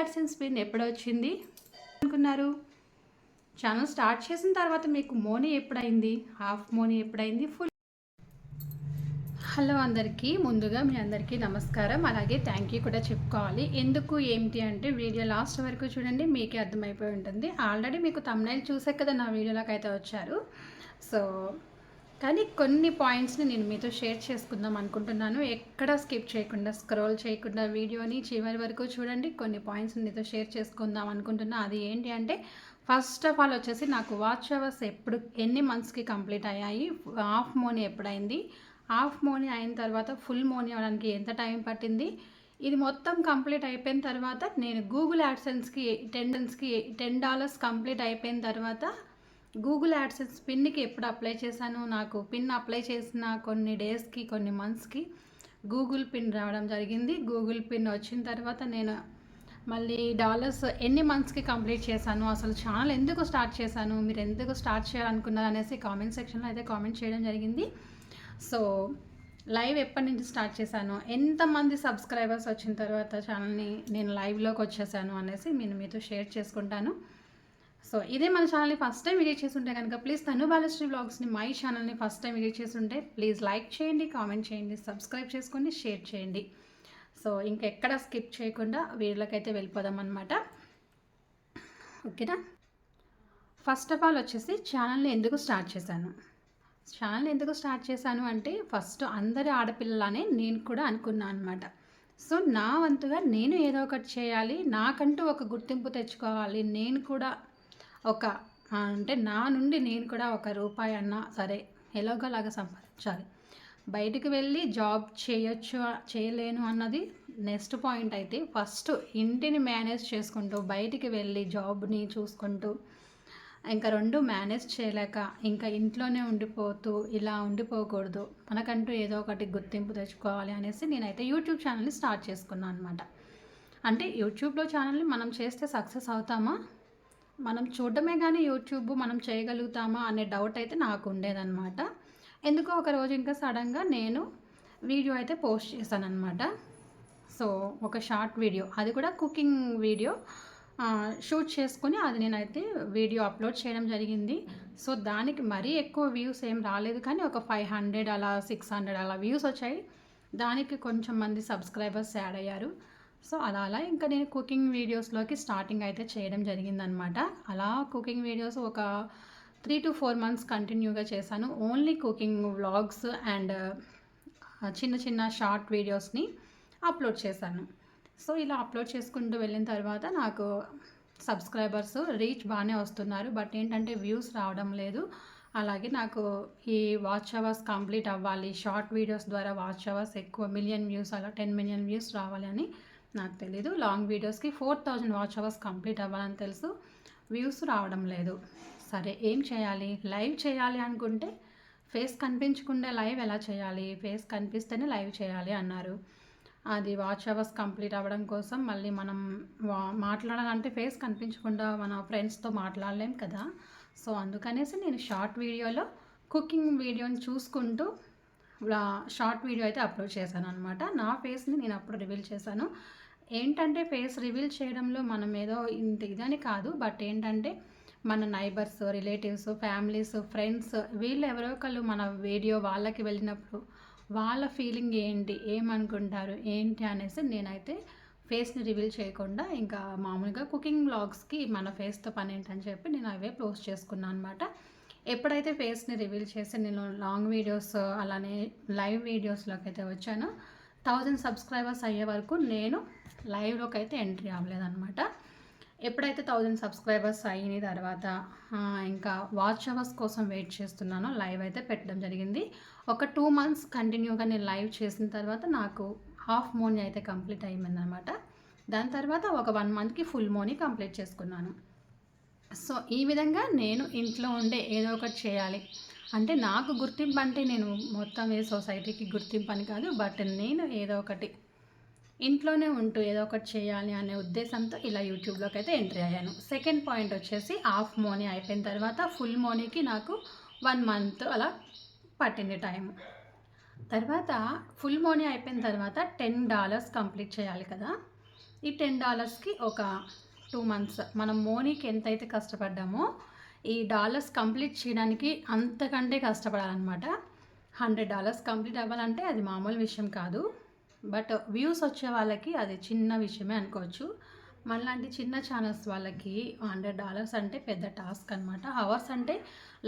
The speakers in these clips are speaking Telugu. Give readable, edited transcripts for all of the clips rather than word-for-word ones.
యాడ్సెన్స్ పిన్ ఎప్పుడు వచ్చింది అనుకున్నారు? ఛానల్ స్టార్ట్ చేసిన తర్వాత మీకు Moni ఎప్పుడైంది, half Moni ఎప్పుడైంది, full? Hello అందరికీ, ముందుగా మీ అందరికీ నమస్కారం. అలాగే థ్యాంక్ యూ కూడా చెప్పుకోవాలి. ఎందుకు ఏంటి అంటే వీడియో లాస్ట్ వరకు చూడండి, మీకే అర్థమైపోయి ఉంటుంది. ఆల్రెడీ మీకు థంబ్నెయిల్ చూసే కదా నా వీడియోలోకి అయితే వచ్చారు. సో కానీ కొన్ని పాయింట్స్ని నేను మీతో షేర్ చేసుకుందాం అనుకుంటున్నాను. ఎక్కడ స్కిప్ చేయకుండా, స్క్రోల్ చేయకుండా వీడియోని చివరి వరకు చూడండి. కొన్ని పాయింట్స్ని మీతో షేర్ చేసుకుందాం అనుకుంటున్నా. అది ఏంటి అంటే, ఫస్ట్ ఆఫ్ ఆల్ వచ్చేసి నాకు వాచ్ అవర్స్ ఎన్ని మంత్స్కి కంప్లీట్ అయ్యాయి, హాఫ్ మోనీ ఎప్పుడైంది, హాఫ్ మోనీ అయిన తర్వాత ఫుల్ మోనీ అవ్వడానికి ఎంత టైం పట్టింది, ఇది మొత్తం కంప్లీట్ అయిపోయిన తర్వాత నేను గూగుల్ యాడ్సెన్స్కి $10 కంప్లీట్ అయిపోయిన తర్వాత గూగుల్ యాడ్సెన్స్ పిన్కి ఎప్పుడు అప్లై చేశాను, నాకు పిన్ అప్లై చేసిన కొన్ని డేస్కి కొన్ని మంత్స్కి గూగుల్ పిన్ రావడం జరిగింది. గూగుల్ పిన్ వచ్చిన తర్వాత నేను మళ్ళీ డాలర్స్ ఎన్ని మంత్స్కి కంప్లీట్ చేశాను, అసలు ఛానల్ ఎందుకు స్టార్ట్ చేశాను, మీరు ఎందుకు స్టార్ట్ చేయాలనుకున్నారు అనేసి కామెంట్ సెక్షన్లో అయితే కామెంట్ చేయడం జరిగింది. సో లైవ్ ఎప్పటి నుంచి స్టార్ట్ చేశాను, ఎంతమంది సబ్స్క్రైబర్స్ వచ్చిన తర్వాత ఛానల్ని నేను లైవ్లోకి వచ్చేసాను అనేసి నేను మీతో షేర్ చేసుకుంటాను. సో ఇదే మన ఛానల్ని ఫస్ట్ టైం విజిట్ చేస్తుంటే కనుక ప్లీజ్ తను బాలశ్రీ వ్లాగ్స్ని మై ఛానల్ని ఫస్ట్ టైం విజిట్ చేస్తుంటే ప్లీజ్ లైక్ చేయండి, కామెంట్ చేయండి, సబ్స్క్రైబ్ చేసుకోండి, షేర్ చేయండి. సో ఇంకెక్కడ స్కిప్ చేయకుండా వీడియోలకైతే వెళ్ళిపోదాం అనమాట. ఓకేనా? ఫస్ట్ ఆఫ్ ఆల్ వచ్చేసి ఛానల్ని ఎందుకు స్టార్ట్ చేశాను అంటే ఫస్ట్ అందరి ఆడపిల్లలానే నేను కూడా అనుకున్నాను అనమాట. సో నా వంతుగా నేను ఏదో ఒకటి చేయాలి, నాకంటూ ఒక గుర్తింపు తెచ్చుకోవాలి, నేను కూడా అంటే నా నుండి నేను కూడా ₹1 అన్నా సరే ఎలాగోలాగా సంపాదించాలి. బయటికి వెళ్ళి జాబ్ చేయలేను అన్నది నెక్స్ట్ పాయింట్. అయితే ఫస్ట్ ఇంటిని మేనేజ్ చేసుకుంటూ బయటికి వెళ్ళి జాబ్ని చూసుకుంటూ ఇంకా రెండు మేనేజ్ చేయలేక ఇంకా ఇంట్లోనే ఉండిపోతూ ఇలా ఉండిపోకూడదు, మనకంటూ ఏదో ఒకటి గుర్తింపు తెచ్చుకోవాలి అనేసి నేనైతే యూట్యూబ్ ఛానల్ని స్టార్ట్ చేసుకున్నాను అనమాట. అంటే యూట్యూబ్లో ఛానల్ని మనం చేస్తే సక్సెస్ అవుతామా, మనం చూడటమే కానీ యూట్యూబ్ మనం చేయగలుగుతామా అనే డౌట్ అయితే నాకు ఉండేదన్నమాట. ఎందుకో ఒకరోజు ఇంకా సడన్గా నేను వీడియో అయితే పోస్ట్ చేశాను అనమాట. సో ఒక షార్ట్ వీడియో, అది కూడా కుకింగ్ వీడియో షూట్ చేసుకుని అది నేనైతే వీడియో అప్లోడ్ చేయడం జరిగింది. సో దానికి మరీ ఎక్కువ వ్యూస్ ఏం రాలేదు, కానీ ఒక 500 అలా 600 అలా వ్యూస్ వచ్చాయి. దానికి కొంచెం మంది సబ్స్క్రైబర్స్ యాడ్ అయ్యారు. సో అలా ఇంకా నేను కుకింగ్ వీడియోస్లోకి స్టార్టింగ్ అయితే చేయడం జరిగిందనమాట. అలా కుకింగ్ వీడియోస్ ఒక 3 to 4 months కంటిన్యూగా చేశాను. ఓన్లీ కుకింగ్ వ్లాగ్స్ అండ్ చిన్న చిన్న షార్ట్ వీడియోస్ని అప్లోడ్ చేశాను. సో ఇలా అప్లోడ్ చేసుకుంటూ వెళ్ళిన తర్వాత నాకు సబ్స్క్రైబర్స్ రీచ్ బాగానే వస్తున్నారు, బట్ ఏంటంటే వ్యూస్ రావడం లేదు. అలాగే నాకు ఈ వాచ్ అవర్స్ కంప్లీట్ అవ్వాలి, షార్ట్ వీడియోస్ ద్వారా వాచ్ అవర్స్ ఎక్కువ మిలియన్ వ్యూస్ అలా 10 million వ్యూస్ రావాలి అని నాకు తెలీదు. లాంగ్ వీడియోస్కి 4000 వాచ్ అవర్స్ కంప్లీట్ అవ్వాలని తెలుసు, వ్యూస్ రావడం లేదు. సరే ఏం చేయాలి, లైవ్ చేయాలి అనుకుంటే ఫేస్ కనిపించకుండా లైవ్ ఎలా చేయాలి, ఫేస్ కనిపిస్తేనే లైవ్ చేయాలి అన్నారు. అది వాచ్ అవర్స్ కంప్లీట్ అవ్వడం కోసం మళ్ళీ మనం మాట్లాడాలంటే ఫేస్ కనిపించకుండా మన ఫ్రెండ్స్తో మాట్లాడలేం కదా. సో అందుకనేసి నేను షార్ట్ వీడియోలో కుకింగ్ వీడియోని చూసుకుంటూ షార్ట్ వీడియో అయితే అప్లోడ్ చేశాను అనమాట. నా ఫేస్ని నేను అప్పుడు రివీల్ చేశాను. ఏంటంటే ఫేస్ రివీల్ చేయడంలో మనం ఏదో ఇంత ఇదని కాదు, బట్ ఏంటంటే మన నైబర్స్, రిలేటివ్స్, ఫ్యామిలీస్, ఫ్రెండ్స్ వీళ్ళు ఎవరో ఒకళ్ళు మన వీడియో వాళ్ళకి వెళ్ళినప్పుడు వాళ్ళ ఫీలింగ్ ఏంటి, ఏమనుకుంటారు ఏంటి అనేసి నేనైతే ఫేస్ని రివీల్ చేయకుండా ఇంకా మామూలుగా కుకింగ్ వ్లాగ్స్కి మన ఫేస్తో పని ఏంటని చెప్పి నేను అవే పోస్ట్ చేసుకున్నాను అనమాట. ఎప్పుడైతే ఫేస్ని రివీల్ చేసి నేను లాంగ్ వీడియోస్ అలానే లైవ్ వీడియోస్లోకి అయితే వచ్చానో 1000 సబ్స్క్రైబర్స్ అయ్యే వరకు నేను లైవ్లోకి అయితే ఎంట్రీ అవ్వలేదన్నమాట. ఎప్పుడైతే 1000 సబ్స్క్రైబర్స్ అయిన తర్వాత ఇంకా వాచ్ అవర్స్ కోసం వెయిట్ చేస్తున్నానో లైవ్ అయితే పెట్టడం జరిగింది. ఒక 2 months కంటిన్యూగా నేను లైవ్ చేసిన తర్వాత నాకు హాఫ్ మోనీ అయితే కంప్లీట్ అయ్యిందనమాట. దాని తర్వాత ఒక 1 monthకి ఫుల్ మోనీ కంప్లీట్ చేసుకున్నాను. సో ఈ విధంగా నేను ఇంట్లో ఉండే ఏదో ఒకటి చేయాలి అంటే, నాకు గుర్తింపు అంటే నేను మొత్తం ఏ సొసైటీకి గుర్తింపు అని కాదు, బట్ నేను ఏదో ఒకటి ఇంట్లోనే ఉంటూ ఏదో ఒకటి చేయాలి అనే ఉద్దేశంతో ఇలా యూట్యూబ్లోకి అయితే ఎంట్రీ అయ్యాను. సెకండ్ పాయింట్ వచ్చేసి హాఫ్ మోనీ అయిపోయిన తర్వాత ఫుల్ మోనీకి నాకు 1 month అలా పట్టింది టైం. తర్వాత ఫుల్ మోనీ అయిపోయిన తర్వాత $10 కంప్లీట్ చేయాలి కదా. ఈ $10కి ఒక 2 మంత్స్ మనం మోనీకి ఎంతైతే కష్టపడ్డామో ఈ డాలర్స్ కంప్లీట్ చేయడానికి అంతకంటే కష్టపడాలన్నమాట. $100 కంప్లీట్ అవ్వాలంటే అది మామూలు విషయం కాదు. బట్ వ్యూస్ వచ్చే వాళ్ళకి అది చిన్న విషయమే అనుకోవచ్చు. మనలాంటి చిన్న ఛానల్స్ వాళ్ళకి $100 అంటే పెద్ద టాస్క్ అనమాట. అవర్స్ అంటే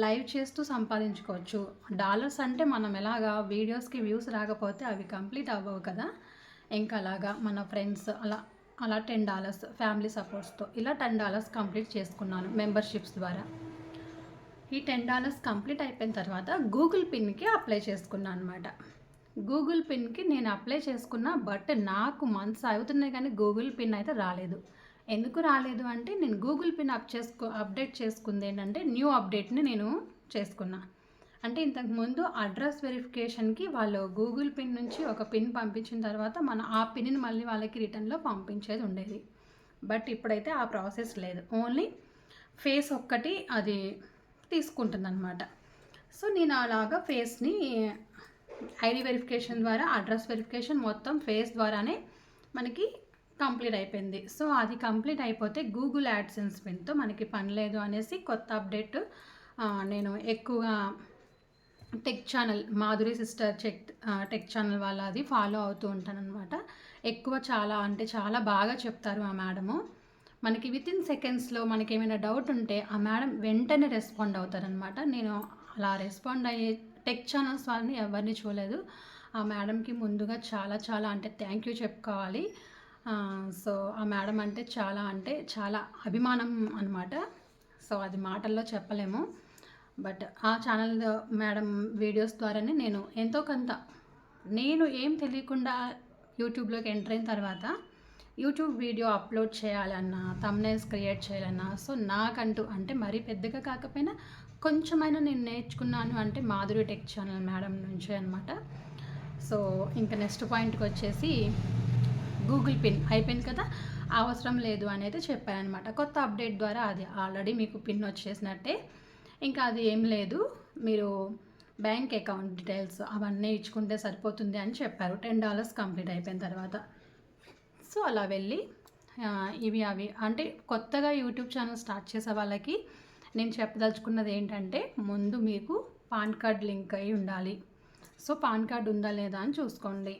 లైవ్ చేస్తూ సంపాదించుకోవచ్చు. డాలర్స్ అంటే మనం ఎలాగా వీడియోస్కి వ్యూస్ రాకపోతే అవి కంప్లీట్ అవ్వవు కదా. ఇంకా అలాగా మన ఫ్రెండ్స్ అలా $10 ఫ్యామిలీ సపోర్ట్స్తో ఇలా $10 కంప్లీట్ చేసుకున్నాను మెంబర్షిప్స్ ద్వారా. ఈ $10 కంప్లీట్ అయిపోయిన తర్వాత గూగుల్ పిన్కి అప్లై చేసుకున్నాను అనమాట. గూగుల్ పిన్కి నేను అప్లై చేసుకున్నా, బట్ నాకు మంత్స్ అవుతున్నాయి కానీ గూగుల్ పిన్ అయితే రాలేదు. ఎందుకు రాలేదు అంటే నేను గూగుల్ పిన్ అప్డేట్ చేసుకుంది ఏంటంటే న్యూ అప్డేట్ని నేను చేసుకున్నా. అంటే ఇంతకుముందు అడ్రస్ వెరిఫికేషన్కి వాళ్ళు గూగుల్ పిన్ నుంచి ఒక పిన్ పంపించిన తర్వాత మనం ఆ పిన్ని మళ్ళీ వాళ్ళకి రిటర్న్లో పంపించేది ఉండేది. బట్ ఇప్పుడైతే ఆ ప్రాసెస్ లేదు. ఓన్లీ ఫేస్ ఒక్కటి అది తీసుకుంటుందన్నమాట. సో నేను అలాగా ఫేస్ని ఐడి వెరిఫికేషన్ ద్వారా అడ్రస్ వెరిఫికేషన్ మొత్తం ఫేస్ ద్వారానే మనకి కంప్లీట్ అయిపోయింది. సో అది కంప్లీట్ అయిపోతే గూగుల్ యాడ్సెన్స్ పిన్తో మనకి పని లేదు అనేసి కొత్త అప్డేట్ నేను ఎక్కువగా tech channel Madhuri sister tech channel వాళ్ళది ఫాలో అవుతూ ఉంటాను అనమాట. ఎక్కువ చాలా అంటే చాలా బాగా చెప్తారు ఆ మేడము. మనకి వితిన్ సెకండ్స్లో మనకి ఏమైనా డౌట్ ఉంటే ఆ మేడం వెంటనే రెస్పాండ్ అవుతారనమాట. నేను అలా రెస్పాండ్ అయ్యే టెక్ ఛానల్స్ వాళ్ళని ఎవరిని చూడలేదు. ఆ మేడంకి ముందుగా చాలా అంటే థ్యాంక్ యూ చెప్పుకోవాలి. సో ఆ మేడం అంటే చాలా అభిమానం అనమాట. సో అది మాటల్లో చెప్పలేము. బట్ ఆ ఛానల్ మేడం వీడియోస్ ద్వారానే నేను ఎంతో కొంత నేను ఏం తెలియకుండా యూట్యూబ్లోకి ఎంటర్ అయిన తర్వాత యూట్యూబ్ వీడియో అప్లోడ్ చేయాలన్నా, థంబ్నెయిల్స్ క్రియేట్ చేయాలన్నా, సో నాకంటూ అంటే మరీ పెద్దగా కాకపోయినా కొంచెమైనా నేను నేర్చుకున్నాను అంటే మాధురి టెక్ ఛానల్ మేడం నుంచే అనమాట. సో ఇంకా నెక్స్ట్ పాయింట్కి వచ్చేసి గూగుల్ పిన్ అయిపోయింది కదా, అవసరం లేదు అనేది చెప్పారనమాట. కొత్త అప్డేట్ ద్వారా అది ఆల్రెడీ మీకు పిన్ వచ్చేసినట్టే, ఇంకా అది ఏం లేదు, మీరు బ్యాంక్ అకౌంట్ డీటెయిల్స్ అవన్నీ ఇచ్చుకుంటే సరిపోతుంది అని చెప్పారు $10 కంప్లీట్ అయిపోయిన తర్వాత. సో అలా వెళ్ళి అవి అంటే కొత్తగా యూట్యూబ్ ఛానల్ స్టార్ట్ చేసే వాళ్ళకి నేను చెప్పదలుచుకున్నది ఏంటంటే ముందు మీకు పాన్ కార్డ్ లింక్ అయి ఉండాలి. సో పాన్ కార్డ్ ఉందా లేదా అని చూసుకోండి.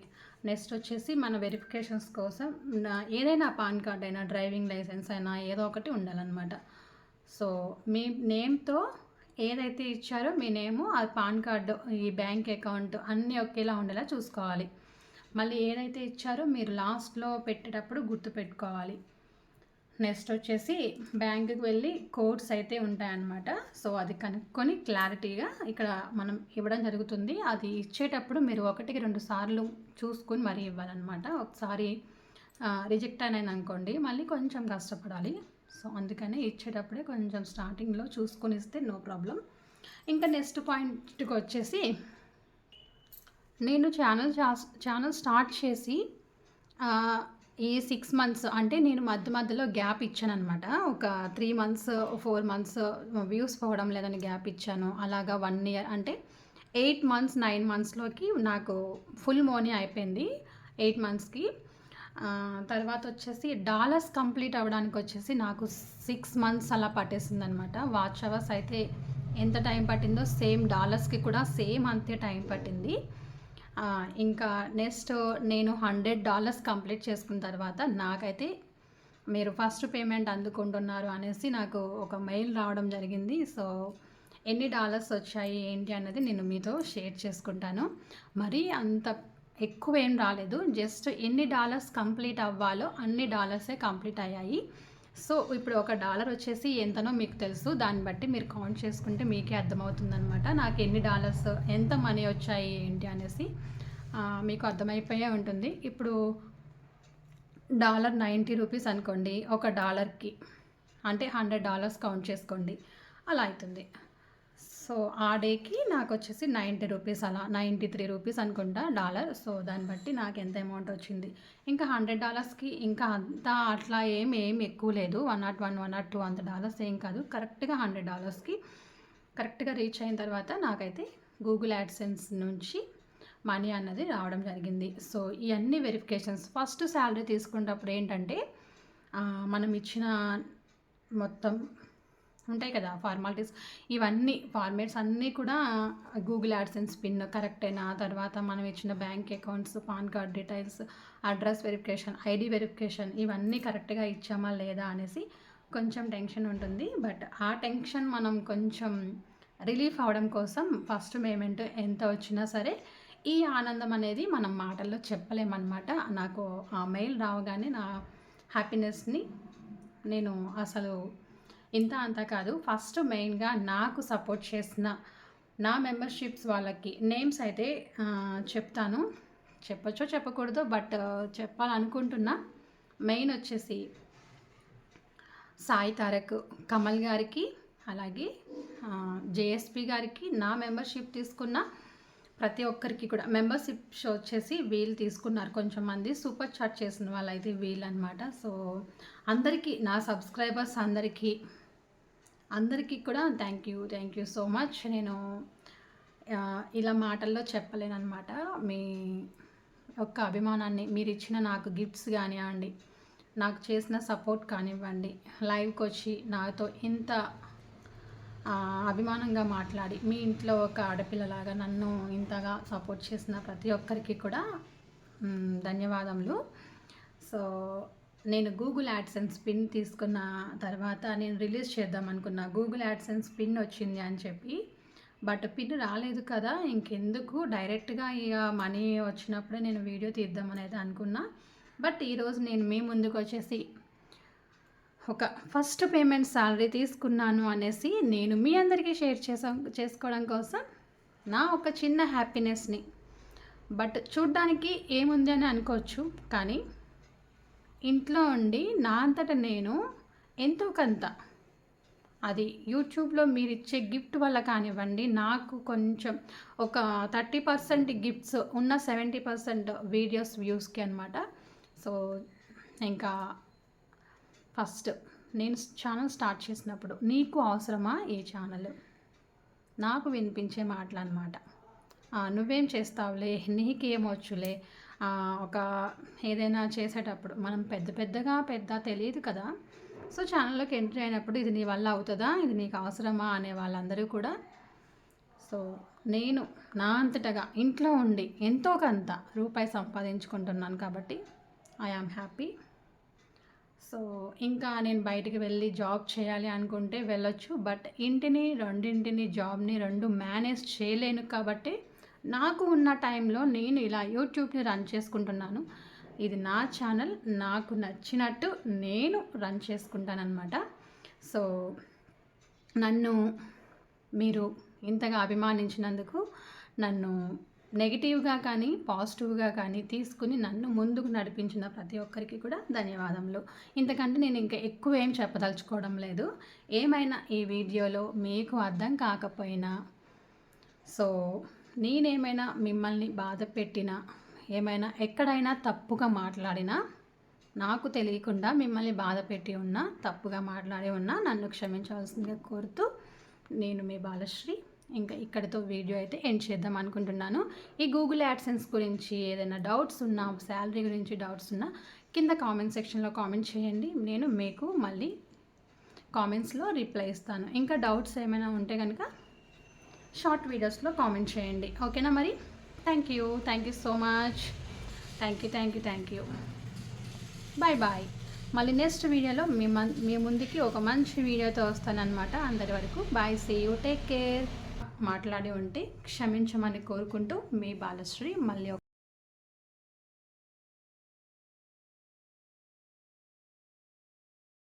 నెక్స్ట్ వచ్చేసి మన వెరిఫికేషన్స్ కోసం ఏదైనా పాన్ కార్డ్ అయినా, డ్రైవింగ్ లైసెన్స్ అయినా ఏదో ఒకటి ఉండాలన్నమాట. సో మీ నేమ్తో ఏదైతే ఇచ్చారో మీ నేము, ఆ పాన్ కార్డు, ఈ బ్యాంక్ అకౌంట్ అన్నీ ఒకేలా ఉండేలా చూసుకోవాలి. మళ్ళీ ఏదైతే ఇచ్చారో మీరు లాస్ట్లో పెట్టేటప్పుడు గుర్తుపెట్టుకోవాలి. నెక్స్ట్ వచ్చేసి బ్యాంకుకి వెళ్ళి కోడ్స్ అయితే ఉంటాయన్నమాట. సో అది కనుక్కొని క్లారిటీగా ఇక్కడ మనం ఇవ్వడం జరుగుతుంది. అది ఇచ్చేటప్పుడు మీరు 1-2 సార్లు చూసుకొని మరీ ఇవ్వాలన్నమాట. ఒకసారి రిజెక్ట్ అయినాయి అనుకోండి మళ్ళీ కొంచెం కష్టపడాలి. సో అందుకని ఇచ్చేటప్పుడే కొంచెం స్టార్టింగ్లో చూసుకొని ఇస్తే నో ప్రాబ్లం. ఇంకా నెక్స్ట్ పాయింట్కి వచ్చేసి నేను ఛానల్ స్టార్ట్ చేసి ఈ 6 మంత్స్ అంటే నేను మధ్యలో గ్యాప్ ఇచ్చాను అనమాట. ఒక 3 మంత్స్ 4 మంత్స్ వ్యూస్ పోవడం లేదని గ్యాప్ ఇచ్చాను. అలాగా 1 ఇయర్ అంటే 8 మంత్స్ 9 మంత్స్లోకి నాకు ఫుల్ మోనీ అయిపోయింది 8 మంత్స్కి. తర్వాత వచ్చేసి డాలర్స్ కంప్లీట్ అవ్వడానికి వచ్చేసి నాకు 6 మంత్స్ అలా పట్టేసింది అనమాట. వాచ్ అవర్స్ అయితే ఎంత టైం పట్టిందో సేమ్ డాలర్స్కి కూడా సేమ్ అంతే టైం పట్టింది. ఇంకా నెక్స్ట్ నేను $100 కంప్లీట్ చేసుకున్న తర్వాత నాకైతే మీరు ఫస్ట్ పేమెంట్ అందుకుంటున్నారు అనేసి నాకు ఒక మెయిల్ రావడం జరిగింది. సో ఎన్ని డాలర్స్ వచ్చాయి ఏంటి అన్నది నేను మీతో షేర్ చేసుకుంటాను. మరీ అంత ఎక్కువ ఏం రాలేదు, జస్ట్ ఎన్ని డాలర్స్ కంప్లీట్ అవ్వాలో అన్ని డాలర్సే కంప్లీట్ అయ్యాయి. సో ఇప్పుడు $1 వచ్చేసి ఎంతనో మీకు తెలుసు, దాన్ని బట్టి మీరు కౌంట్ చేసుకుంటే మీకే అర్థమవుతుందనమాట నాకు ఎన్ని డాలర్స్ ఎంత మనీ వచ్చాయి ఏంటి అనేసి మీకు అర్థమైపోయే ఉంటుంది. ఇప్పుడు $90 అనుకోండి, $1కి అంటే $100 కౌంట్ చేసుకోండి, అలా అవుతుంది. సో ఆ డేకి నాకు వచ్చేసి $90 అలా $93 అనుకుంటా డాలర్. సో దాన్ని బట్టి నాకు ఎంత అమౌంట్ వచ్చింది. ఇంకా $100కి ఇంకా అంతా అట్లా ఏం ఎక్కువ లేదు, $101 $102 అంత డాలర్స్ ఏం కాదు. కరెక్ట్గా $100కి కరెక్ట్గా రీచ్ అయిన తర్వాత నాకైతే గూగుల్ యాడ్సెన్స్ నుంచి మనీ అన్నది రావడం జరిగింది. సో ఇవన్నీ వెరిఫికేషన్స్ ఫస్ట్ శాలరీ తీసుకునేటప్పుడు ఏంటంటే మనం ఇచ్చిన మొత్తం ఉంటాయి కదా ఫార్మాలిటీస్, ఇవన్నీ ఫార్మేట్స్ అన్నీ కూడా గూగుల్ యాడ్సెన్స్ పిన్ కరెక్టేనా, తర్వాత మనం ఇచ్చిన bank accounts, pan card details, address verification, ID verification ఇవన్నీ కరెక్ట్గా ఇచ్చామా లేదా అనేసి కొంచెం టెన్షన్ ఉంటుంది. బట్ ఆ టెన్షన్ మనం కొంచెం రిలీఫ్ అవడం కోసం ఫస్ట్ పేమెంట్ ఎంత వచ్చినా సరే ఈ ఆనందం అనేది మనం మాటల్లో చెప్పలేమన్నమాట. నాకు ఆ మెయిల్ రావగానే నా హ్యాపీనెస్ని నేను అసలు ఇంత అంత కాదు. ఫస్ట్ మెయిన్గా నాకు సపోర్ట్ చేసిన నా మెంబర్షిప్స్ వాళ్ళకి నేమ్స్ అయితే చెప్తాను, చెప్పచ్చో చెప్పకూడదో బట్ చెప్పాలనుకుంటున్నా. మెయిన్ వచ్చేసి సాయి తారక్, కమల్ గారికి, అలాగే జేఎస్పీ గారికి, నా మెంబర్షిప్ తీసుకున్న ప్రతి ఒక్కరికి కూడా మెంబర్షిప్ వచ్చేసి వీళ్ళు తీసుకున్నారు. కొంచెం మంది సూపర్ చాట్ చేసిన వాళ్ళైతే వీళ్ళు అనమాట. సో అందరికీ, నా సబ్స్క్రైబర్స్ అందరికీ కూడా థ్యాంక్ యూ సో మచ్. నేను ఇలా మాటల్లో చెప్పలేను అనమాట. మీ యొక్క అభిమానాన్ని, మీరు ఇచ్చిన నాకు గిఫ్ట్స్ కానివ్వండి, నాకు చేసిన సపోర్ట్ కానివ్వండి, లైవ్కి వచ్చి నాతో ఇంత అభిమానంగా మాట్లాడి మీ ఇంట్లో ఒక ఆడపిల్లలాగా నన్ను ఇంతగా సపోర్ట్ చేసిన ప్రతి ఒక్కరికి కూడా ధన్యవాదములు. సో నేను గూగుల్ యాడ్సెన్స్ పిన్ తీసుకున్న తర్వాత నేను రిలీజ్ చేద్దాం అనుకున్నా. గూగుల్ యాడ్సెన్స్ పిన్ వచ్చింది అని చెప్పి, బట్ పిన్ రాలేదు కదా, ఇంకెందుకు డైరెక్ట్గా ఇక మనీ వచ్చినప్పుడే నేను వీడియో తీద్దాం అనేది అనుకున్నా. బట్ ఈరోజు నేను మీ ముందుకు వచ్చేసి ఒక ఫస్ట్ పేమెంట్ శాలరీ తీసుకున్నాను అనేసి నేను మీ అందరికీ షేర్ చేసుకోవడం కోసం నా ఒక చిన్న హ్యాపీనెస్ని. బట్ చూడ్డానికి ఏముంది అని అనుకోవచ్చు, కానీ ఇంట్లో ఉండి నా అంతట నేను ఎంతో కొంత, అది యూట్యూబ్లో మీరు ఇచ్చే గిఫ్ట్ వల్ల కానివ్వండి, నాకు కొంచెం ఒక 30% గిఫ్ట్స్ ఉన్న 70% వీడియోస్ వ్యూస్కి అనమాట. సో ఇంకా ఫస్ట్ నేను ఛానల్ స్టార్ట్ చేసినప్పుడు నీకు అవసరమా ఈ ఛానల్, నాకు వినిపించే మాటలు అనమాట. నువ్వేం చేస్తావులే, నీకేమొచ్చులే, ఒక ఏదైనా చేసేటప్పుడు మనం పెద్ద తెలియదు కదా. సో ఛానల్లోకి ఎంట్రీ అయినప్పుడు ఇది నీ వల్ల అవుతుందా, ఇది నీకు అవసరమా అనే వాళ్ళందరూ కూడా. సో నేను నా అంతటగా ఇంట్లో ఉండి ఎంతో కొంత రూపాయి సంపాదించుకుంటున్నాను కాబట్టి ఐ యామ్ హ్యాపీ. సో ఇంకా నేను బయటికి వెళ్ళి జాబ్ చేయాలి అనుకుంటే వెళ్ళొచ్చు, బట్ రెండింటిని జాబ్ని రెండు మేనేజ్ చేయలేను కాబట్టి నాకు ఉన్న టైంలో నేను ఇలా యూట్యూబ్ని రన్ చేసుకుంటున్నాను. ఇది నా ఛానల్, నాకు నచ్చినట్టు నేను రన్ చేసుకుంటానన్నమాట. సో నన్ను మీరు ఇంతగా అభిమానించినందుకు, నన్ను నెగిటివ్గా కానీ పాజిటివ్గా కానీ తీసుకుని నన్ను ముందుకు నడిపించిన ప్రతి ఒక్కరికి కూడా ధన్యవాదములు. ఇంతకంటే నేను ఇంకా ఎక్కువ ఏం చెప్పదలుచుకోవడం లేదు. ఏమైనా ఈ వీడియోలో మీకు అర్థం కాకపోయినా, సో నేనేమైనా మిమ్మల్ని బాధ పెట్టినా, ఏమైనా ఎక్కడైనా తప్పుగా మాట్లాడినా, నాకు తెలియకుండా మిమ్మల్ని బాధ పెట్టి ఉన్నా, తప్పుగా మాట్లాడి ఉన్నా నన్ను క్షమించవలసిందిగా కోరుతూ నేను మీ బాలశ్రీ ఇంకా ఇక్కడితో వీడియో అయితే ఎండ్ చేద్దాం అనుకుంటున్నాను. ఈ గూగుల్ యాడ్సెన్స్ గురించి ఏదైనా డౌట్స్ ఉన్నా, శాలరీ గురించి డౌట్స్ ఉన్నా కింద కామెంట్ సెక్షన్లో కామెంట్ చేయండి. నేను మీకు మళ్ళీ కామెంట్స్లో రిప్లై ఇస్తాను. ఇంకా డౌట్స్ ఏమైనా ఉంటే కనుక షార్ట్ వీడియోస్లో కామెంట్ చేయండి. ఓకేనా మరి? Thank you so much. Thank you. Bye. మళ్ళీ నెక్స్ట్ వీడియోలో మీ ముందుకి ఒక మంచి వీడియోతో వస్తానన్నమాట. అందరి వరకు bye, see you, take care. మాట్లాడి ఉంటే క్షమించమని కోరుకుంటూ మీ బాలశ్రీ మళ్ళీ